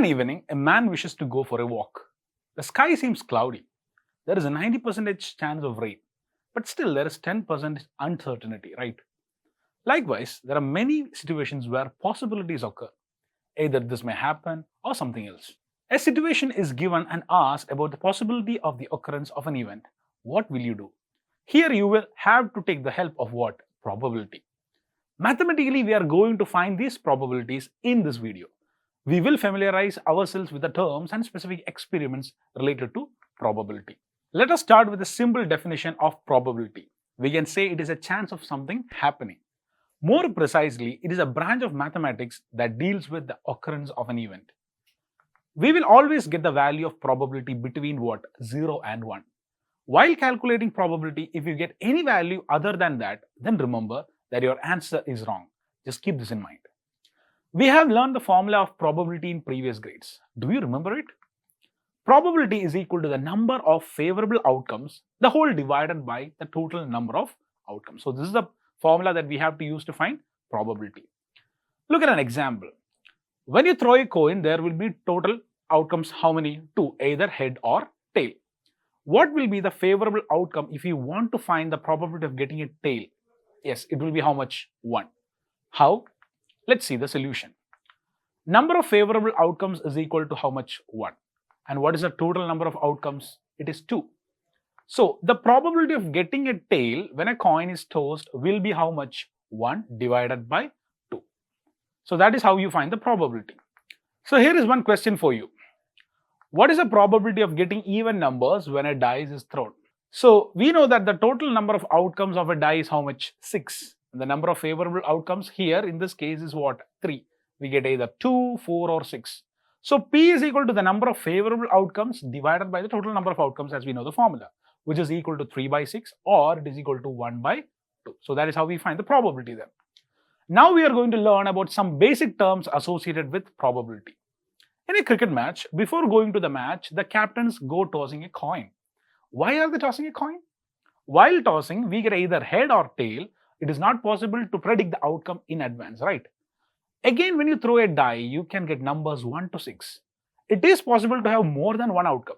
One evening, a man wishes to go for a walk. The sky seems cloudy. There is a 90% chance of rain, but still there is 10% uncertainty, right? Likewise, there are many situations where possibilities occur. Either this may happen or something else. A situation is given and asked about the possibility of the occurrence of an event. What will you do? Here you will have to take the help of what? Probability. Mathematically, we are going to find these probabilities in this video. We will familiarize ourselves with the terms and specific experiments related to probability. Let us start with a simple definition of probability. We can say it is a chance of something happening. More precisely, it is a branch of mathematics that deals with the occurrence of an event. We will always get the value of probability between what? 0 and 1. While calculating probability, if you get any value other than that, then remember that your answer is wrong. Just keep this in mind. We have learned the formula of probability in previous grades. Do you remember it? Probability is equal to the number of favorable outcomes, the whole divided by the total number of outcomes. So this is the formula that we have to use to find probability. Look at an example. When you throw a coin, there will be total outcomes. How many? 2, either head or tail. What will be the favorable outcome if you want to find the probability of getting a tail? Yes, it will be how much? 1. How? Let's see the solution. Number of favorable outcomes is equal to how much? 1. And what is the total number of outcomes? It is 2. So the probability of getting a tail when a coin is tossed will be how much? 1 divided by 2. So that is how you find the probability. So here is one question for you. What is the probability of getting even numbers when a die is thrown? So we know that the total number of outcomes of a die is how much? 6. The number of favorable outcomes here in this case is what? 3. We get either 2, 4 or 6. So P is equal to the number of favorable outcomes divided by the total number of outcomes as we know the formula, which is equal to 3 by 6 or it is equal to 1 by 2. So that is how we find the probability there. Now we are going to learn about some basic terms associated with probability. In a cricket match, before going to the match, the captains go tossing a coin. Why are they tossing a coin? While tossing, we get either head or tail. It is not possible to predict the outcome in advance, right? Again, when you throw a die, you can get numbers 1 to 6. It is possible to have more than one outcome.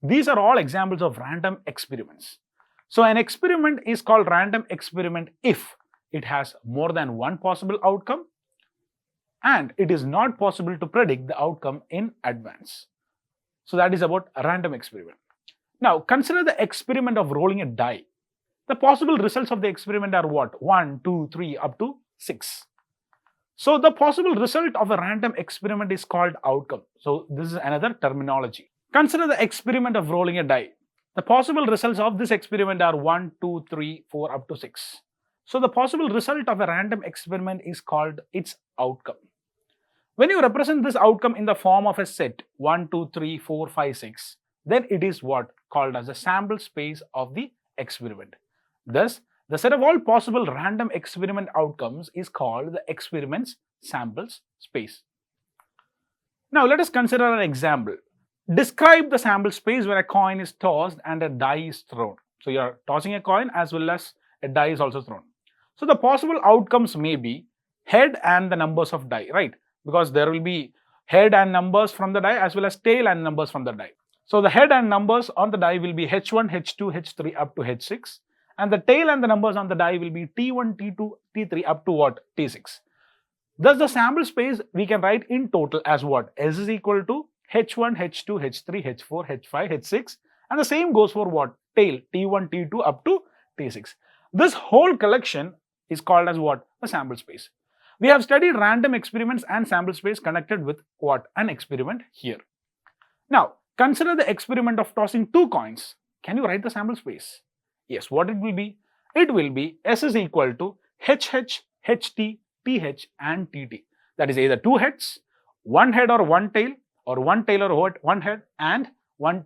These are all examples of random experiments. So an experiment is called random experiment if it has more than one possible outcome and it is not possible to predict the outcome in advance. So that is about a random experiment. Now consider the experiment of rolling a die. The possible results of the experiment are what? 1, 2, 3 up to 6. So the possible result of a random experiment is called outcome. So this is another terminology. Consider the experiment of rolling a die. The possible results of this experiment are 1, 2, 3, 4 up to 6. So the possible result of a random experiment is called its outcome. When you represent this outcome in the form of a set 1, 2, 3, 4, 5, 6, then it is what? Called as a sample space of the experiment. Thus, the set of all possible random experiment outcomes is called the experiment's samples space. Now let us consider an example. Describe the sample space where a coin is tossed and a die is thrown. So you are tossing a coin as well as a die is also thrown. So the possible outcomes may be head and the numbers of die, right? Because there will be head and numbers from the die as well as tail and numbers from the die. So the head and numbers on the die will be H1, H2, H3 up to H6. And the tail and the numbers on the die will be T1, T2, T3 up to what? T6. Thus the sample space we can write in total as what? S is equal to H1, H2, H3, H4, H5, H6 and the same goes for what? Tail T1, T2 up to T6. This whole collection is called as what? A sample space. We have studied random experiments and sample space connected with what? An experiment here. Now consider the experiment of tossing two coins. Can you write the sample space? Yes, what it will be? It will be S is equal to HH, HT, TH and TT. That is either two heads, one head or one tail or one head and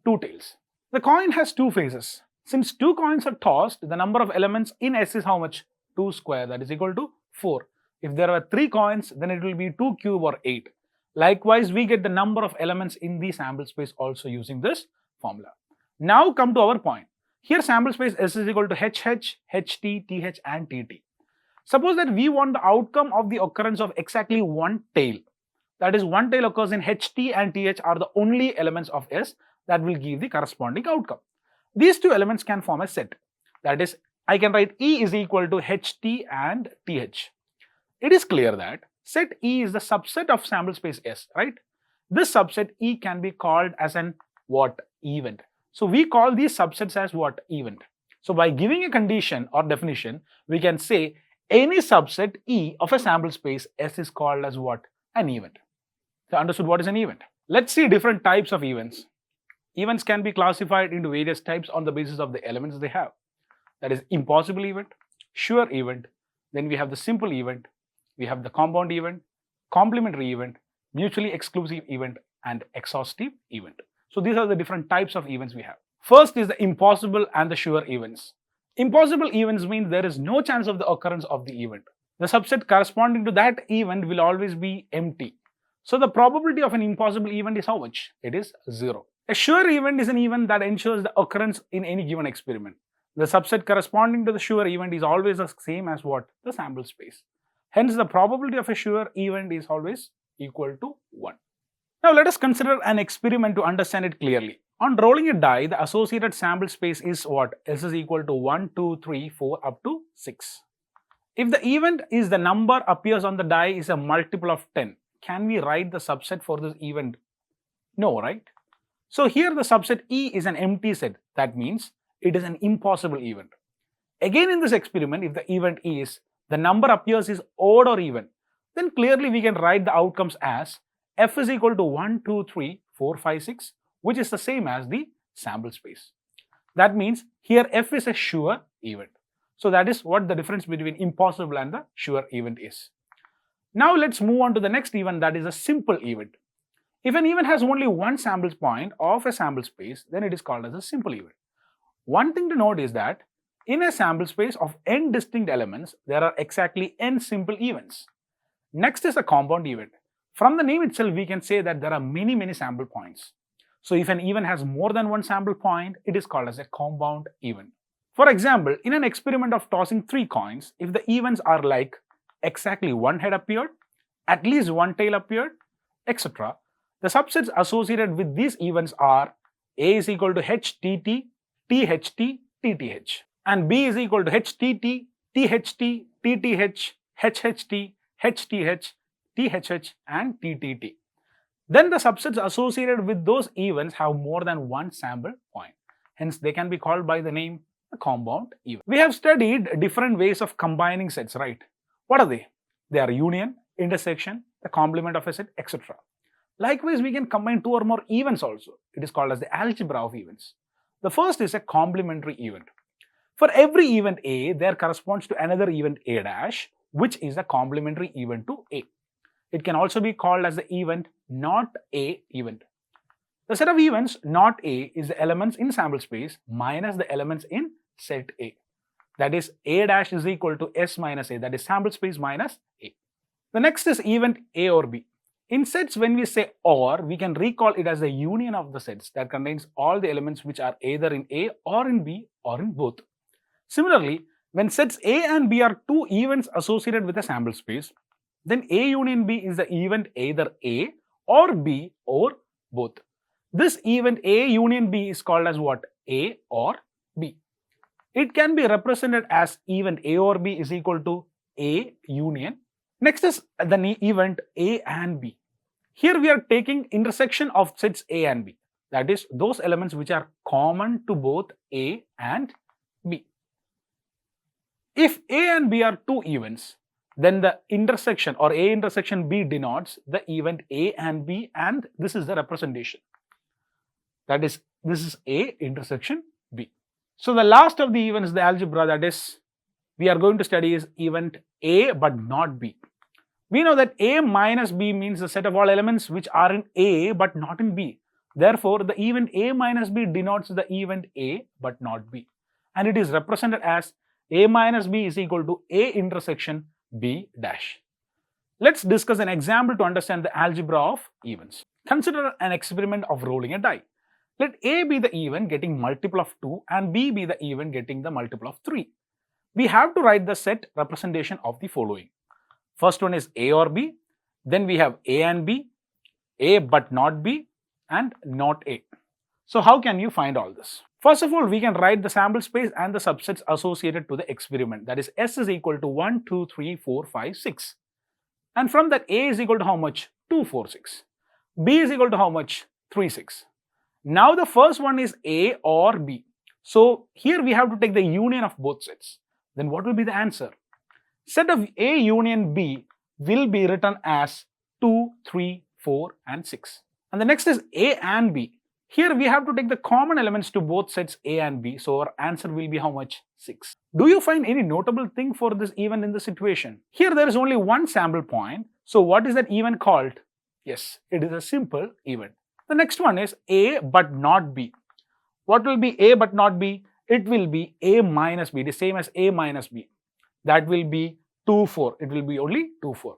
two tails. The coin has two faces. Since two coins are tossed, the number of elements in S is how much? 2 square, that is equal to 4. If there are 3 coins, then it will be 2 cube or 8. Likewise, we get the number of elements in the sample space also using this formula. Now come to our point. Here sample space S is equal to HH, HT, TH and TT. Suppose that we want the outcome of the occurrence of exactly one tail. that is one tail occurs in HT and TH are the only elements of S that will give the corresponding outcome. These two elements can form a set. That is, I can write E is equal to HT and TH. It is clear that set E is the subset of sample space S, right? This subset E can be called as an what? Event. So we call these subsets as what? Event. So by giving a condition or definition, we can say any subset E of a sample space S is called as what? An event. So understood what is an event? Let's see different types of events. Events can be classified into various types on the basis of the elements they have. That is impossible event, sure event, then we have the simple event, we have the compound event, complementary event, mutually exclusive event, and exhaustive event. So these are the different types of events we have. First is the impossible and the sure events. Impossible events mean there is no chance of the occurrence of the event. The subset corresponding to that event will always be empty. So the probability of an impossible event is how much? It is 0. A sure event is an event that ensures the occurrence in any given experiment. The subset corresponding to the sure event is always the same as what? The sample space. Hence, the probability of a sure event is always equal to 1. Now, let us consider an experiment to understand it clearly. On rolling a die, the associated sample space is what? S is equal to 1, 2, 3, 4 up to 6. If the event is the number appears on the die is a multiple of 10, can we write the subset for this event? No, right? So here the subset E is an empty set. That means it is an impossible event. Again in this experiment, if the event is the number appears is odd or even, then clearly we can write the outcomes as F is equal to 1, 2, 3, 4, 5, 6, which is the same as the sample space. That means here F is a sure event. So that is what the difference between impossible and the sure event is. Now let's move on to the next event, that is a simple event. If an event has only one sample point of a sample space, then it is called as a simple event. One thing to note is that in a sample space of n distinct elements, there are exactly n simple events. Next is a compound event. From the name itself, we can say that there are many sample points. So if an event has more than one sample point, it is called as a compound event. For example, in an experiment of tossing 3 coins, if the events are like exactly one head appeared, at least one tail appeared, etc., the subsets associated with these events are A is equal to HTT, THT, TTH, and B is equal to HTT, THT, TTH, HHT, HTH, THH, and TTT. Then the subsets associated with those events have more than one sample point. Hence, they can be called by the name a compound event. We have studied different ways of combining sets, right? What are they? They are union, intersection, the complement of a set, etc. Likewise, we can combine 2 or more events also. It is called as the algebra of events. The first is a complementary event. For every event A, there corresponds to another event A dash, which is a complementary event to A. It can also be called as the event not A event. The set of events not A is the elements in sample space minus the elements in set A. That is, A dash is equal to S minus A, that is sample space minus A. The next is event A or B. In sets, when we say OR, we can recall it as a union of the sets that contains all the elements which are either in A or in B or in both. Similarly, when sets A and B are 2 events associated with a sample space, then A union B is the event either A or B or both. This event A union B is called as what? A or B. It can be represented as event A or B is equal to A union. Next is the event A and B. Here we are taking intersection of sets A and B. That is, those elements which are common to both A and B. If A and B are 2 events, then the intersection or A intersection B denotes the event A and B, and this is the representation. That is, this is A intersection B. So the last of the events, the algebra that is we are going to study is event A but not B. We know that A minus B means the set of all elements which are in A but not in B. Therefore, the event A minus B denotes the event A but not B. And it is represented as A minus B is equal to A intersection B dash. Let's discuss an example to understand the algebra of events. Consider an experiment of rolling a die. Let A be the event getting multiple of 2 and B be the event getting the multiple of 3. We have to write the set representation of the following. First one is A or B. Then we have A and B, A but not B, and not A. So how can you find all this? First of all, we can write the sample space and the subsets associated to the experiment. That is, S is equal to 1, 2, 3, 4, 5, 6. And from that, A is equal to how much? 2, 4, 6. B is equal to how much? 3, 6. Now the first one is A or B. So here we have to take the union of both sets. Then what will be the answer? Set of A union B will be written as 2, 3, 4 and 6. And the next is A and B. Here we have to take the common elements to both sets A and B. So our answer will be how much? 6. Do you find any notable thing for this event in the situation? Here there is only one sample point. So what is that event called? Yes, it is a simple event. The next one is A but not B. What will be A but not B? It will be A minus B, the same as A minus B. That will be 2, 4. It will be only 2, 4.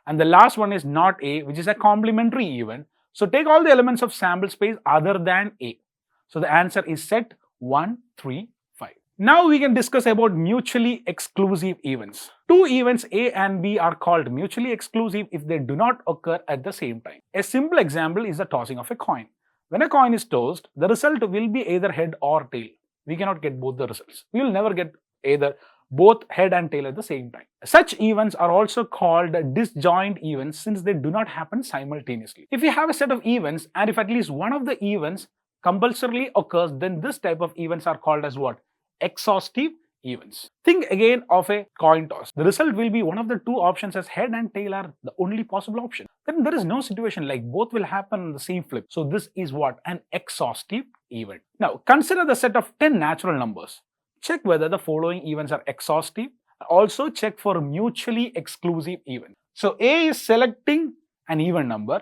And the last one is not A, which is a complementary event. So take all the elements of sample space other than A. So the answer is set 1, 3, 5. Now we can discuss about mutually exclusive events. Two events A and B are called mutually exclusive if they do not occur at the same time. A simple example is the tossing of a coin. When a coin is tossed, the result will be either head or tail. We cannot get both the results. We will never get either both head and tail at the same time. Such events are also called disjoint events since they do not happen simultaneously. If we have a set of events and if at least one of the events compulsorily occurs, then this type of events are called as what? Exhaustive events. Think again of a coin toss. The result will be one of the two options as head and tail are the only possible option. Then there is no situation like both will happen on the same flip. So this is what? An exhaustive event. Now consider the set of 10 natural numbers. Check whether the following events are exhaustive. Also check for mutually exclusive events. So A is selecting an even number,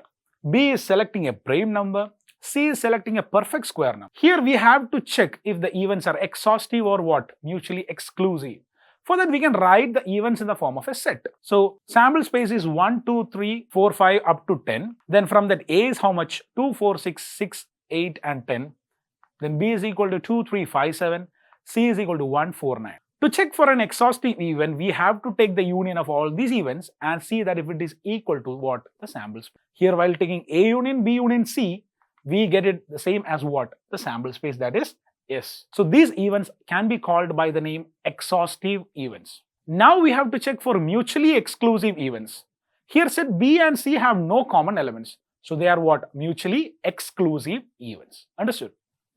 B is selecting a prime number, C is selecting a perfect square number. Here we have to check if the events are exhaustive or what? Mutually exclusive. For that we can write the events in the form of a set. So sample space is 1, 2, 3, 4, 5 up to 10. Then from that A is how much? 2, 4, 6, 6, 8 and 10. Then B is equal to 2, 3, 5, 7. C is equal to 1, 4, 9. To check for an exhaustive event, we have to take the union of all these events and see that if it is equal to what? The sample space. Here while taking A union, B union, C, we get it the same as what? The sample space, that is S. So these events can be called by the name exhaustive events. Now we have to check for mutually exclusive events. Here set B and C have no common elements. So they are what? Mutually exclusive events. Understood?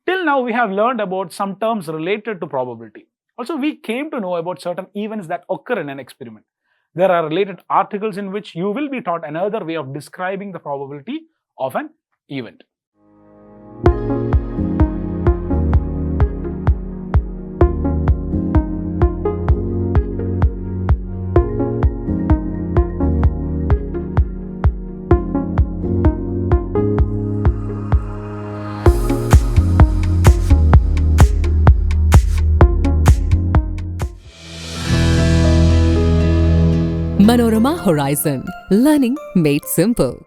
Till now, we have learned about some terms related to probability. Also, we came to know about certain events that occur in an experiment. There are related articles in which you will be taught another way of describing the probability of an event. Manorama Horizon. Learning made simple.